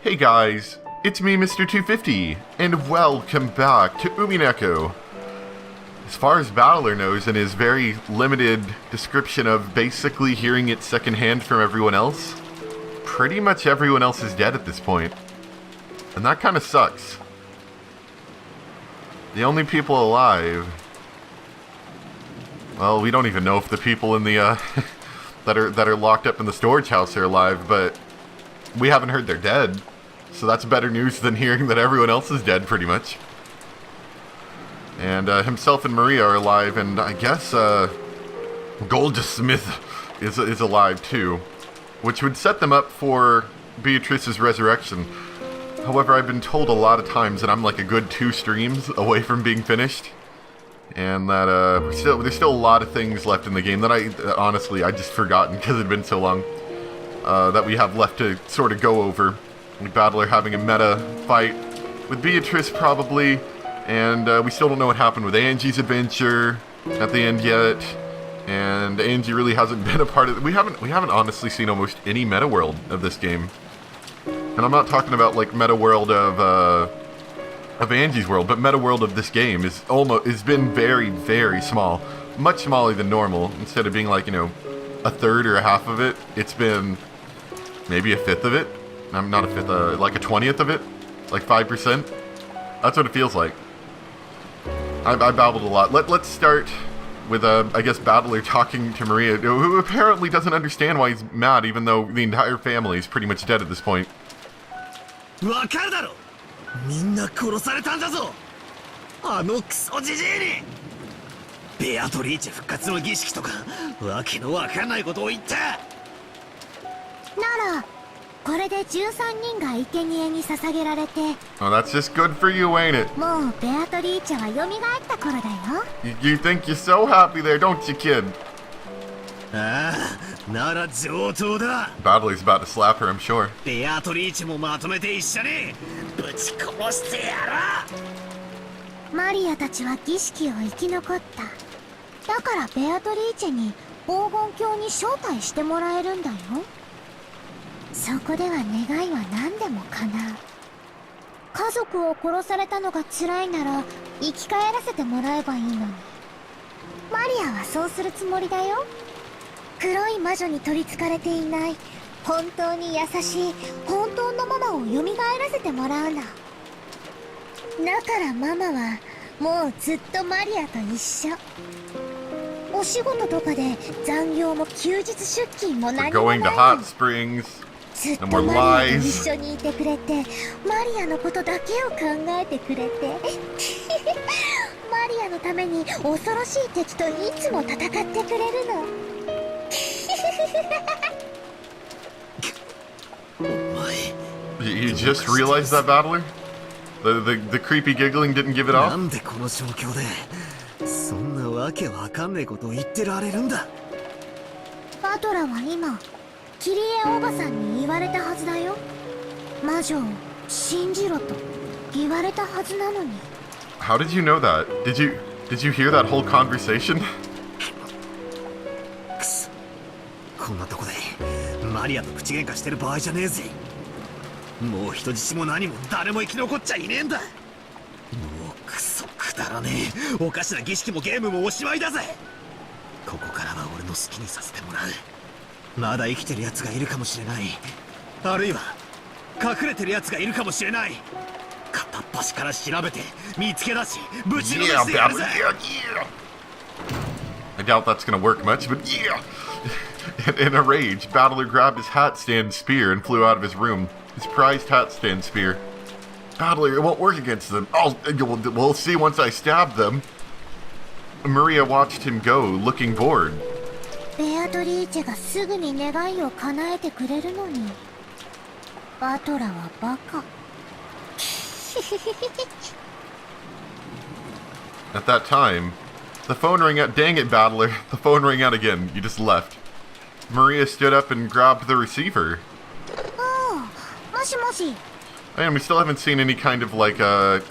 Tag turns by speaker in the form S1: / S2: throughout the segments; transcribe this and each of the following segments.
S1: Hey guys, it's me, Mr. 250, and welcome back to Umineko. As far as Battler knows, in his very limited description of basically hearing it secondhand from everyone else, pretty much everyone else is dead at this point. And that kind of sucks. The only people alive... Well, we don't even know if the people in the, that are locked up in the storage house are alive, but we haven't heard they're dead. So that's better news than hearing that everyone else is dead, pretty much. And himself and Maria are alive, and I guess Goldsmith is alive too, which would set them up for Beatrice's resurrection. However, I've been told a lot of times that I'm like a good 2 streams away from being finished, and that there's still a lot of things left in the game that honestly I just forgotten because it'd been so long, that we have left to sort of go over. Like Battler having a meta fight with Beatrice probably, and we still don't know what happened with Angie's adventure at the end yet, and Angie really hasn't been a part of it. We haven't honestly seen almost any meta world of this game, and I'm not talking about like meta world of Angie's world, but meta world of this game is been very, very small, much smaller than normal. Instead of being like, you know, a third or a half of it, it's been maybe a fifth of it. I'm not a fifth, like a 20th of it, like 5%. That's what it feels like. I babbled a lot. Let's start with I guess Battler talking to Maria, who apparently doesn't understand why he's mad, even though the entire family is pretty much dead at this point.
S2: わかるだろ。みんな殺されたんだぞ。あのクソジジイに。ベアトリーチェ復活の儀式とかわけのわかんないことを言った。
S3: なら。これで13人が生贄に捧げられて
S1: Oh, that's just good for you, ain't it?
S3: もうベアトリーチェは蘇った頃だよ
S1: You think you're so happy there, don't you, kid?
S2: ああ、なら上等だ
S1: Battler's about to slap her, I'm sure.
S2: ベアトリーチェもまとめて一緒にぶち殺してやろう
S3: マリアたちは儀式を生き残っただからベアトリーチェに黄金鏡に招待してもらえるんだよそこでは願いは何でも叶う家族を殺されたのが辛いなら生き返らせてもらえばいいのにマリアはそうするつもりだよ黒い魔女に取り憑かれていない本当に優しい本当のママを蘇らせてもらうのだからママはもうずっとマリアと一緒お仕事とかで残業も休日出勤も何もないのずっとマリアと一緒にいてくれてマリアのことだけを考えてくれてマリアのために恐ろしい敵といつも戦ってくれるの
S2: お前
S1: You just realized that, Battler? The creepy giggling didn't give it off?
S2: なんでこの状況でそんなわけわかんねえことを言ってられるんだ
S3: バトラは今キリエおばさんに言われたはずだよ魔女を信じろと言われたはずなのに
S1: How did you know that? Did you hear that whole conversation?
S2: くそこんなとこでマリアと口喧嘩してる場合じゃねえぜもう人質も何も誰も生き残っちゃいねえんだもうクソくだらねえおかしな儀式もゲームもおしまいだぜここからは俺の好きにさせてもらうまだ生きてる奴がいるかもしれないあるいは隠れてる奴がいるかもしれない片っ端から調べて見つけ出しぶちのめしてやるぜ
S1: I doubt that's gonna work much, but yeah! In a rage, Battler grabbed his hat stand spear and flew out of his room. His prized hat stand spear. Battler, it won't work against them. We'll see once I stab them. Maria watched him go, looking bored.
S3: ベアトリーチェがすぐに願いを叶えてくれるのにバトラはバカ
S1: At that time, the phone rang out. Dang it, Battler. The phone rang out again. You just left. Maria stood up and grabbed the receiver.
S3: もしもし
S1: And we still haven't seen any kind of, like,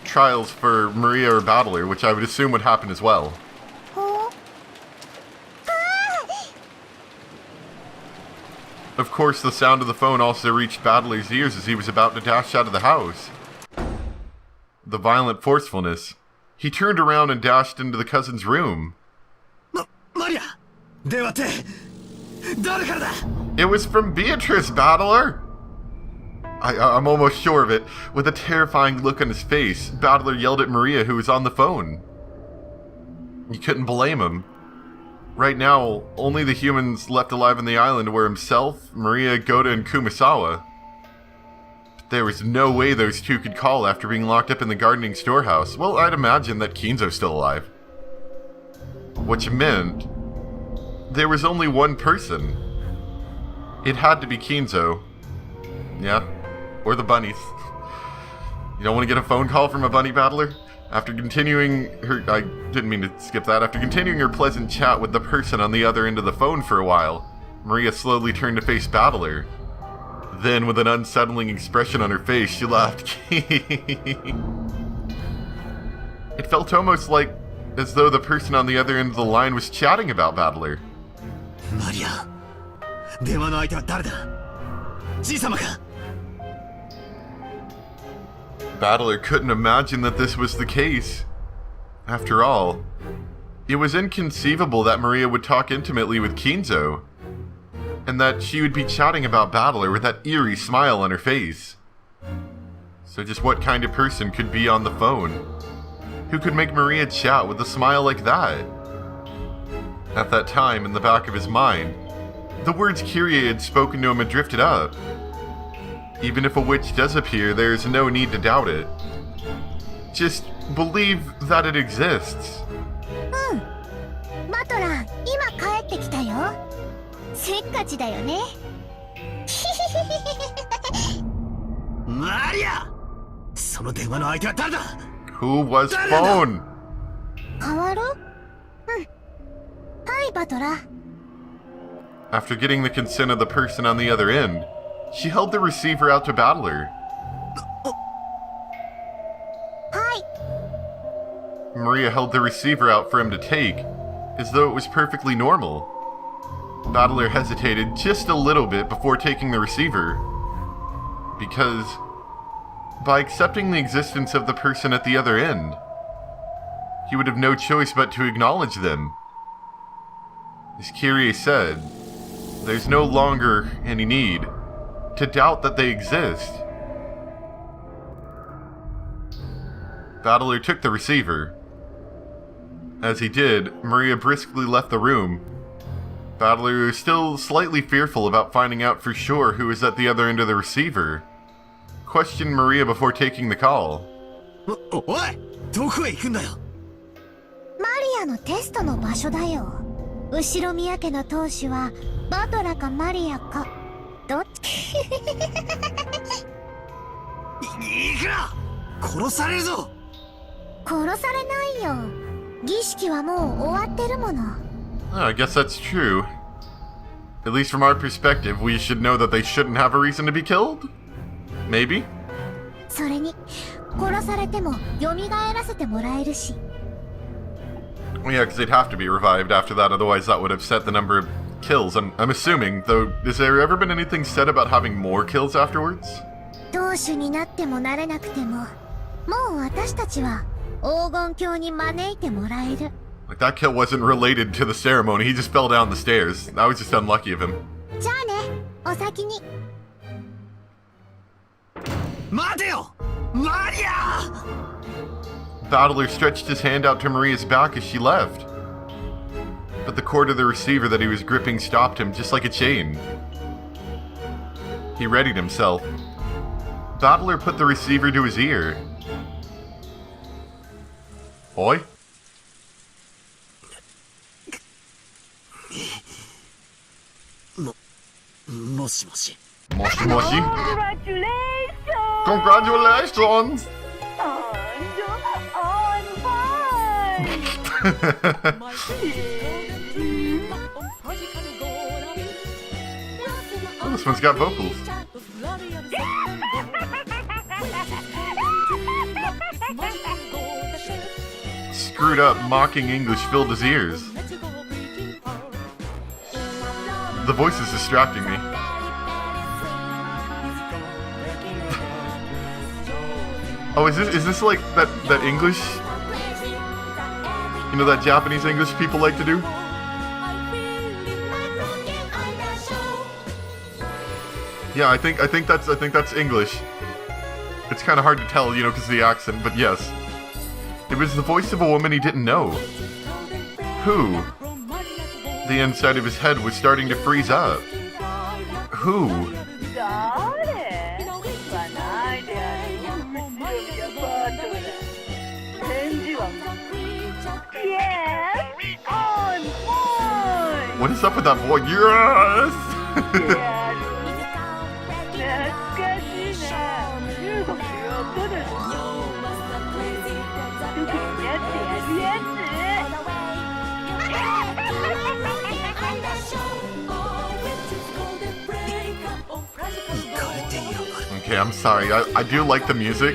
S1: trials for Maria or Battler, which I would assume would happen as well. Of course, the sound of the phone also reached Battler's ears as he was about to dash out of the house. The violent forcefulness. He turned around and dashed into the cousin's room.
S2: Maria! 電話って誰からだ?
S1: It was from Beatrice, Battler! I'm almost sure of it. With a terrifying look on his face, Battler yelled at Maria, who was on the phone. You couldn't blame him. Right now, only the humans left alive on the island were himself, Maria, Goda, and Kumasawa. But there was no way those two could call after being locked up in the gardening storehouse. Well, I'd imagine that Kinzo's still alive. Which meant there was only one person. It had to be Kinzo. Yeah. Or the bunnies. You don't want to get a phone call from a bunny, Battler? After continuing her... I didn't mean to skip that. After continuing her pleasant chat with the person on the other end of the phone for a while, Maria slowly turned to face Battler. Then, with an unsettling expression on her face, she laughed. It felt almost like as though the person on the other end of the line was chatting about Battler.
S2: Maria, 電話の相手は誰だ? じいさまか?
S1: Battler couldn't imagine that this was the case. After all, it was inconceivable that Maria would talk intimately with Kinzo, and that she would be chatting about Battler with that eerie smile on her face. So just what kind of person could be on the phone? Who could make Maria chat with a smile like that? At that time, in the back of his mind, the words Kyrie had spoken to him had drifted up. Even if a witch does appear, there's no need to doubt it. Just believe that it exists.
S3: バトラー、今帰ってきたよ。せっかちだよね。
S2: マリア! その電話の相手は誰だ?
S1: Who was phone?
S3: 変わる? はい、バトラー。
S1: After getting the consent of the person on the other end, she held the receiver out to Battler.
S3: はい。
S1: Maria held the receiver out for him to take, as though it was perfectly normal. Battler hesitated just a little bit before taking the receiver, because by accepting the existence of the person at the other end, he would have no choice but to acknowledge them. As Kyrie said, there's no longer any need to doubt that they exist. Battler took the receiver. As he did, Maria briskly left the room. Battler was still slightly fearful about finding out for sure who was at the other end of the receiver. Questioned Maria before taking the call.
S2: おい! どこへ行くんだよ?
S3: マリアのテストの場所だよ。後ろ宮家の当主はバトラかマリアかどっち？い
S2: くら! 殺されるぞ!
S3: 殺されないよ。儀式はもう終わってるもの。
S1: I guess that's true. At least from our perspective, we should know that they shouldn't have a reason to be killed? Maybe?
S3: それに殺されても蘇らせてもらえるし。
S1: Well, yeah, because they'd have to be revived after that, otherwise that would have set the number of kills. I'm assuming, though, has there ever been anything said about having more kills afterwards?
S3: 当主になってもなれなくても、もう私たちは黄金鏡に招いてもらえる。
S1: Like, that kill wasn't related to the ceremony, he just fell down the stairs. That was just unlucky of him.
S3: じゃあね、お先に。
S2: 待てよ! マリア!
S1: Battler stretched his hand out to Maria's back as she left. But the cord of the receiver that he was gripping stopped him just like a chain. He readied himself. Battler put the receiver to his ear. Oi?
S2: もしもし.
S1: Moshi moshi?
S4: Congratulations!
S1: Congratulations!
S4: I'm fine!
S1: Oh, this one's got vocals. Screwed up, mocking English filled his ears. The voice is distracting me. Oh, is this like that English? You know, that Japanese English people like to do? Yeah, I think that's English. It's kind of hard to tell, you know, because of the accent, but yes. It was the voice of a woman he didn't know. Who? The inside of his head was starting to freeze up. Who? What is up with that boy? Yes! Okay, I'm sorry. I do like the music,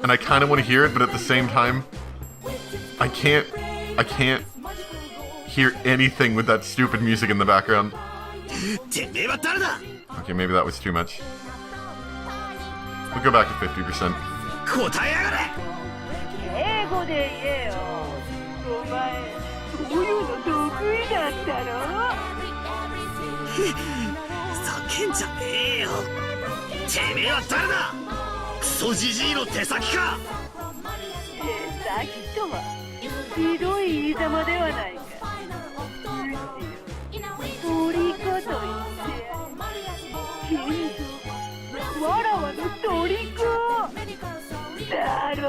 S1: and I kind of want to hear it, but at the same time, I can't hear anything with that stupid music in the background. Okay, maybe that was too much. We'll go back to 50%.
S4: 英語で言えよ。お前、そういうの得意だったろ。
S2: 叫んじゃねえよ。てめえは誰だ。クソジジイの手先か。
S4: 手先とはひどい言い様ではないか。むしろ虜と言って金蔵わらわの虜だろ。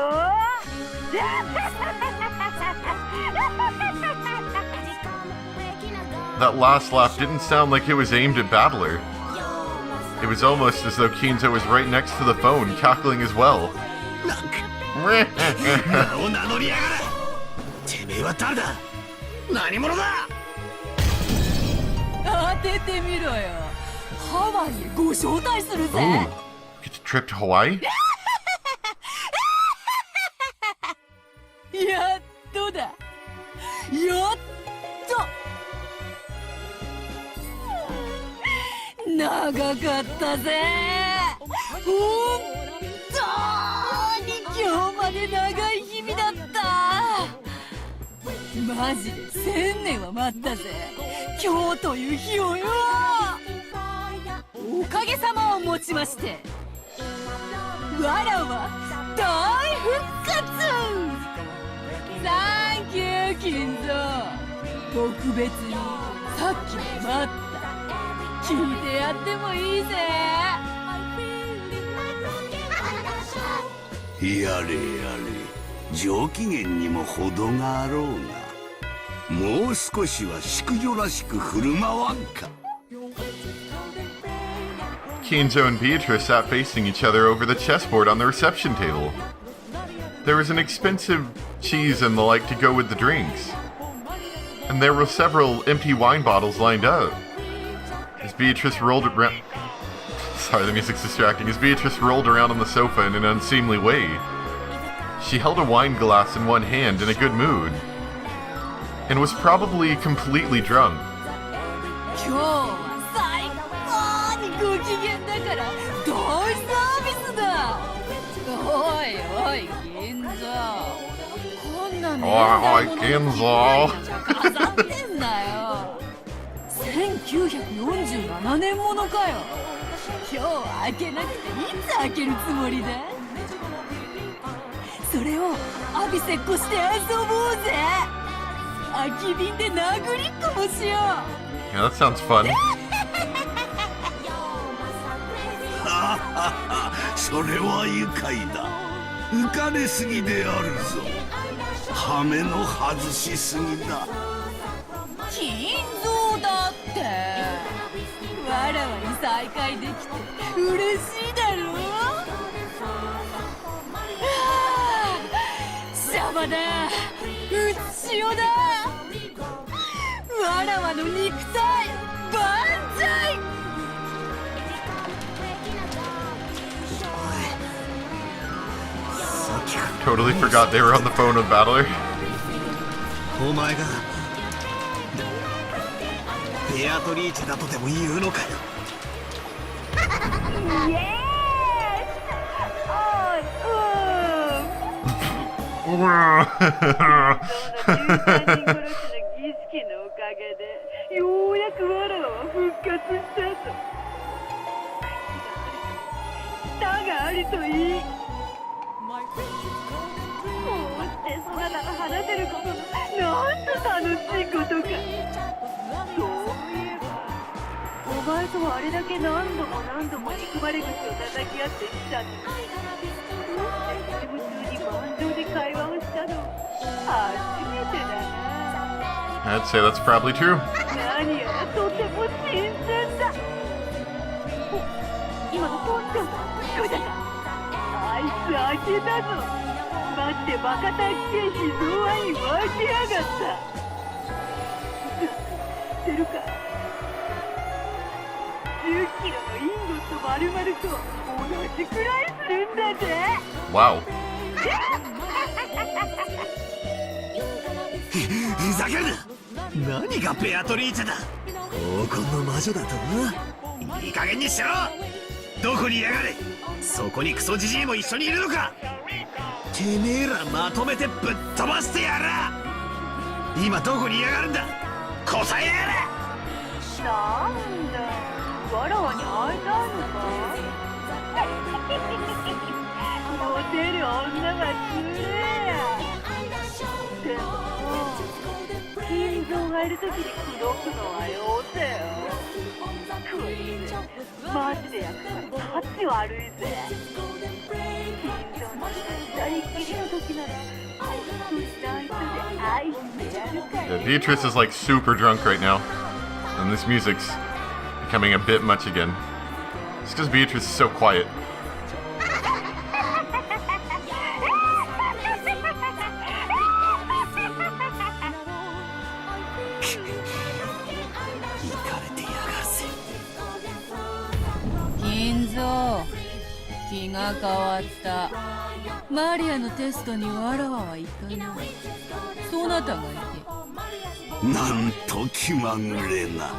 S1: That last laugh didn't sound like it was aimed at Battler. It was almost as though Kinzo was right next to the phone, cackling as well.
S2: 名を名乗りやがれ。てめえは誰だ。何者だ。
S5: 当ててみろよ。ハワイへご招待するぜ。
S1: Ooh, it's a trip to Hawaii?
S5: やっとだ。やっと。長かったぜ。本当に今日まで長い日々だった。マジで1000年は待ったぜ。今日という日をよ。おかげさまをもちまして、わらは大復活。サンキュー金蔵。特別にさっきも待った。聞いてやってもいいぜ。
S2: やれやれ、上機嫌にも程があろうが、もう少しは淑女らしく振る舞わんか。
S1: Kinzo and Beatrice sat facing each other over the chessboard on the reception table. There was an expensive cheese and the like to go with the drinks. And there were several empty wine bottles lined up. As Beatrice rolled around... Sorry, the music's distracting. As Beatrice rolled around on the sofa in an unseemly way, she held a wine glass in one hand in a good mood, and was probably completely drunk.
S5: 今日は最高にご機嫌だから大サービスだ。おいおい金蔵、こんな
S1: おいKinzo。
S5: 飾ってんなよ。1947年ものかよ。今日開けなくていつ開けるつもりだ。それをアビセッコして遊ぼうぜ。空き瓶で殴りっこもしよう。
S1: Yeah, that sounds fun.
S2: それは愉快だ。浮かれすぎであるぞ。羽目の外しすぎだ。
S5: 金蔵だって。わらわに再会できて嬉しいだろう。シャバだ。うつしおだ。わらわの肉体万歳。
S1: Totally forgot they were on the phone with Battler.
S2: お前がベアトリーチェだとでも言うのかよ。
S4: Yes! On ようやくわらわは復活したぞ。舌があるといい。こうしてそなたと話せることがなんと楽しいことか。そういえばお前とはあれだけ何度も何度も憎まれ口を叩き合ってきたのに、どうしてゲーム中に盤上で会話をしたの初めてだな。
S1: I'd say that's probably true.
S4: 何やらとても新鮮だ。お、今のポンちゃん聞こえたか。あいつ開けたぞ。待ってバカたっけえ秘蔵ワイン開けやがった。知ってるか。10キロのインゴット丸々と同じくらいするんだぜ。
S1: Wow.
S2: ふざけるな。何がベアトリーチェだ。黄金の魔女だと。いい加減にしろ。どこにいやがれ。そこにクソジジイも一緒にいるのか。てめえらまとめてぶっ飛ばしてやら。今どこにいやがるんだ。答えやがれ。
S4: なんだ、わらわに会いたいのか。モテる女がつれえや。でも金蔵がいる時に口説くのはよせよ。こいつマジで役からタッチ悪いぜ。金蔵の二人きりの時ならこっそり内緒で愛してやるから。
S1: Yeah, Beatrice is like super drunk right now, and this music's becoming a bit much again. It's because Beatrice is so quiet.
S5: 気が変わった。マリアのテストにわらわは行かない。そなたが行け。
S6: なんと気まぐれな。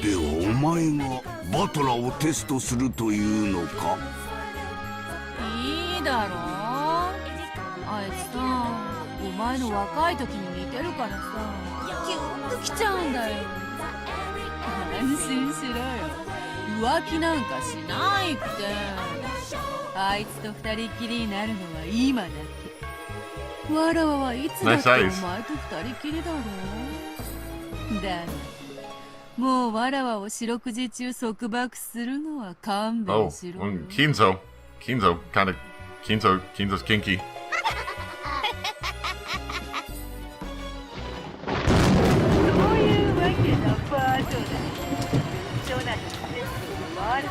S6: ではお前がバトラーをテストするというのか。
S5: いいだろう。あいつさ、お前の若い時に似てるからさ、キュンときちゃうんだよ。安心しろよ。浮気なんかしないって。あいつと二人きりになるのは今だけ。わらわはいつだってお前と二人きりだろう。だがもうわらわを四六時中束縛するのは勘弁しろ。
S1: Kinzo, Kinzo's kinky.
S4: そういうわけだバートだ。ジョナのテストはある。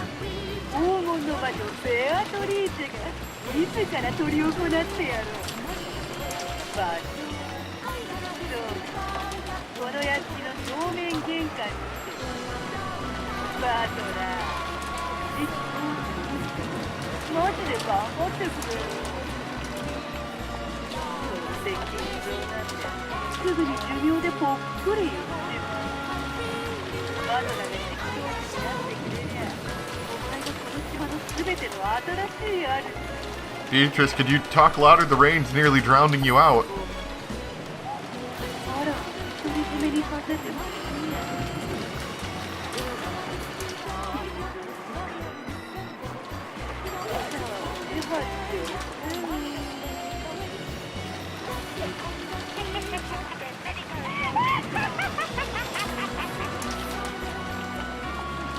S4: 黄金の魔女ベアトリーチェが自ら取り行ってやろう。バート、そうこの屋敷の正面玄関にしてバートラマジで頑張ってくれよ。そして金蔵なんてすぐに寿命でぽっくり言ってバートラが適当になってくれりゃ
S1: Beatrice, could you talk louder? The rain's nearly drowning you out.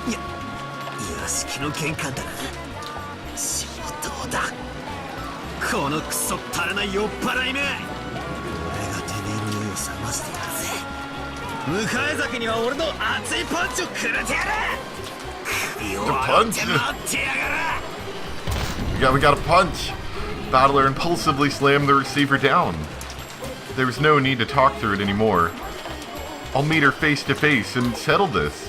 S2: Yeah. 屋敷の玄関だな。上等だ。このクソったらない酔っ払いめ。俺がてめえの酔いを覚ましてやるぜ。迎え酒には俺の熱いパンチをくれてやる。首を洗って待ってやがる。
S1: We got a punch. Battler impulsively slammed the receiver down. There was no need to talk through it anymore. I'll meet her face to face and settle this.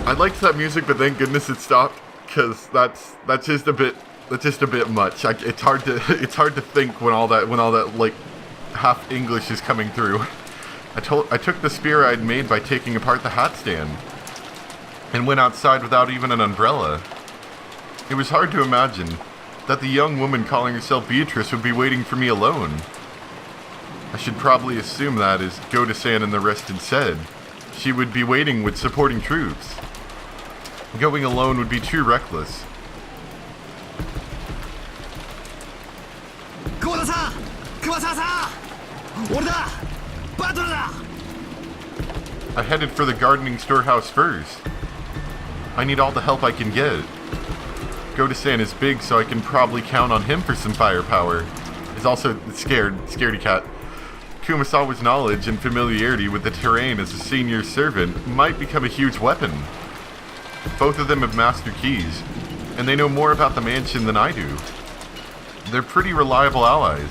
S1: I liked that music, but thank goodness it stopped, because that's just a bit much. It's hard to think when all that like half English is coming through. I took the spear I'd made by taking apart the hat stand, and went outside without even an umbrella. It was hard to imagine that the young woman calling herself Beatrice would be waiting for me alone. I should probably assume that, as Goda-san and the rest had said, she would be waiting with supporting troops. Going alone would be too reckless.
S2: 久保田さん、熊沢さん、俺だ、バトルだ。
S1: I headed for the gardening storehouse first. I need all the help I can get. Goda-san is big, so I can probably count on him for some firepower. He's also scaredy cat. Kumasawa's knowledge and familiarity with the terrain as a senior servant might become a huge weapon. Both of them have master keys, and they know more about the mansion than I do. They're pretty reliable allies.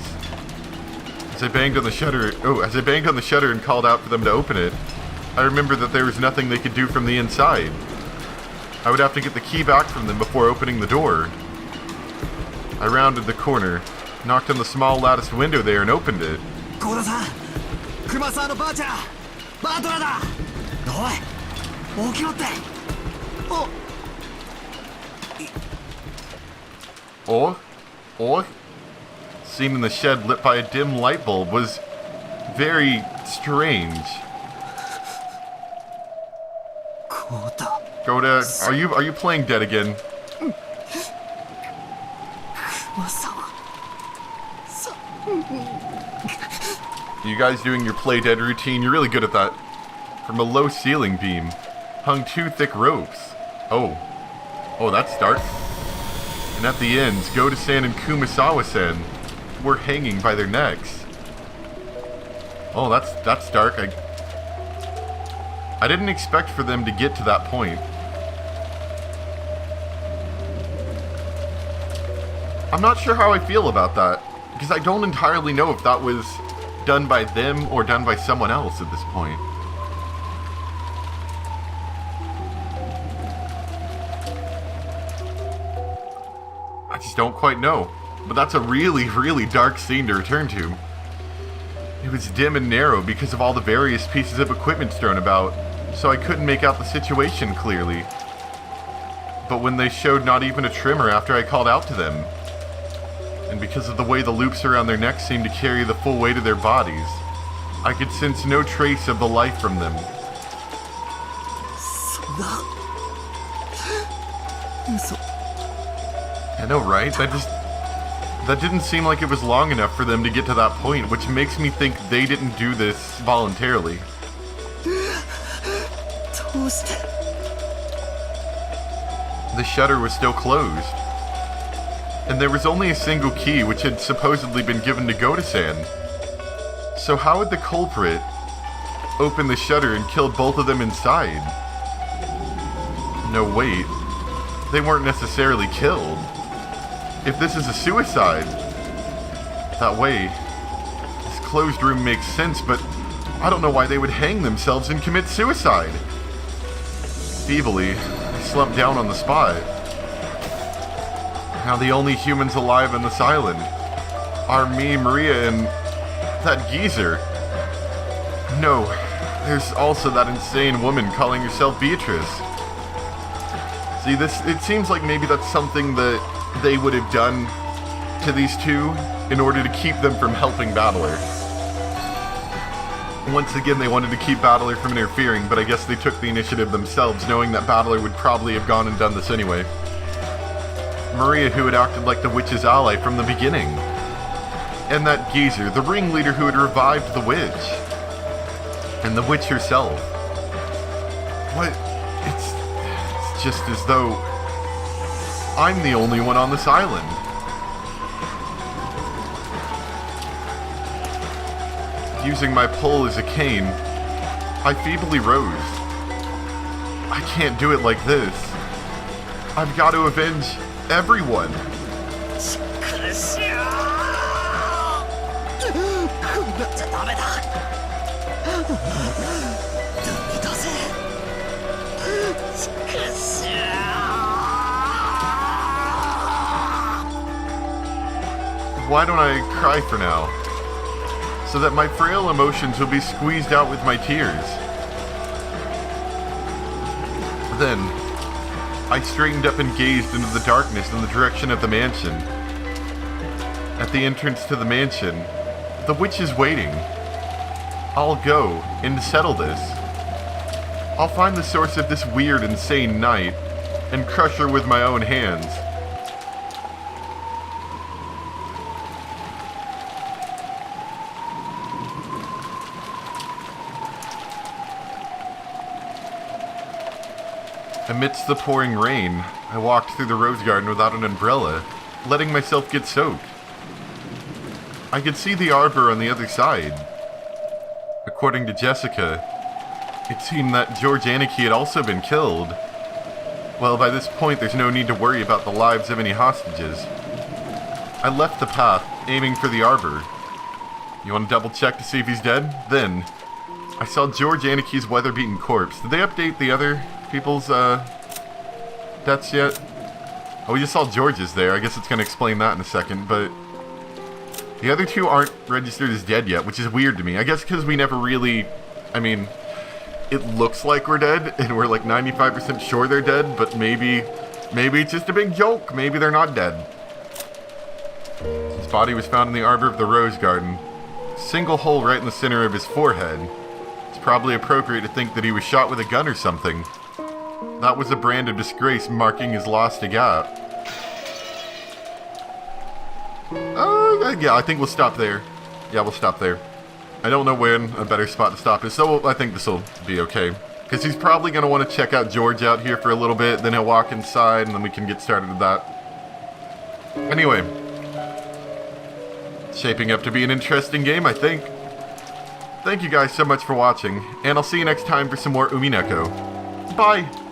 S1: As I banged on the shutter and called out for them to open it, I remembered that there was nothing they could do from the inside. I would have to get the key back from them before opening the door. I rounded the corner, knocked on the small latticed window there, and opened it.
S2: 久保田さん、熊沢のばあちゃん、バトラだ。おい、起きろって。
S1: Or? Seen in the shed lit by a dim light bulb was very strange. Goda, are you playing dead again? You guys doing your play dead routine? You're really good at that. From a low ceiling beam hung 2 thick ropes. Oh, that's dark. And at the ends, Goda-san and Kumasawa-san were hanging by their necks. Oh, that's dark. I didn't expect for them to get to that point. I'm not sure how I feel about that, because I don't entirely know if that was done by them or done by someone else at this point. I just don't quite know. But that's a really, really dark scene to return to. It was dim and narrow because of all the various pieces of equipment thrown about, so I couldn't make out the situation clearly. But when they showed not even a tremor after I called out to them, and because of the way the loops around their necks seemed to carry the full weight of their bodies, I could sense no trace of the life from them. I know, right? That didn't seem like it was long enough for them to get to that point, which makes me think they didn't do this voluntarily. The shutter was still closed, and there was only a single key which had supposedly been given to Goda-san. So how would the culprit open the shutter and killed both of them inside? No, wait. They weren't necessarily killed. If this is a suicide, that way, this closed room makes sense, but I don't know why they would hang themselves and commit suicide. Feebly, I slumped down on the spot. Now the only humans alive on this island are me, Maria, and that geezer. No, there's also that insane woman calling herself Beatrice. See, it seems like maybe that's something that they would have done to these two in order to keep them from helping Battler. Once again, they wanted to keep Battler from interfering, but I guess they took the initiative themselves, knowing that Battler would probably have gone and done this anyway. Maria, who had acted like the witch's ally from the beginning. And that geezer, the ringleader who had revived the witch. And the witch herself. What? It's just as though I'm the only one on this island. Using my pole as a cane, I feebly rose. I can't do it like this. I've got to avenge everyone. Why don't I cry for now? So that my frail emotions will be squeezed out with my tears. Then, I straightened up and gazed into the darkness in the direction of the mansion. At the entrance to the mansion, the witch is waiting. I'll go and settle this. I'll find the source of this weird, insane night and crush her with my own hands. Amidst the pouring rain, I walked through the rose garden without an umbrella, letting myself get soaked. I could see the arbor on the other side. According to Jessica, it seemed that George Anarchy had also been killed. Well, by this point, there's no need to worry about the lives of any hostages. I left the path, aiming for the arbor. You want to double check to see if he's dead? Then, I saw George Anarchy's weather-beaten corpse. Did they update the other people's, deaths yet? Oh, we just saw George's there. I guess it's going to explain that in a second, but the other two aren't registered as dead yet, which is weird to me. I guess because we never really, I mean, it looks like we're dead, and we're like 95% sure they're dead, but maybe it's just a big joke. Maybe they're not dead. His body was found in the arbor of the rose garden. Single hole right in the center of his forehead. It's probably appropriate to think that he was shot with a gun or something. That was a brand of disgrace marking his loss to Gap. Yeah, I think we'll stop there. Yeah, we'll stop there. I don't know when a better spot to stop is, so I think this will be okay. Because he's probably going to want to check out George out here for a little bit, then he'll walk inside, and then we can get started with that. Anyway. Shaping up to be an interesting game, I think. Thank you guys so much for watching, and I'll see you next time for some more Umineko. Bye!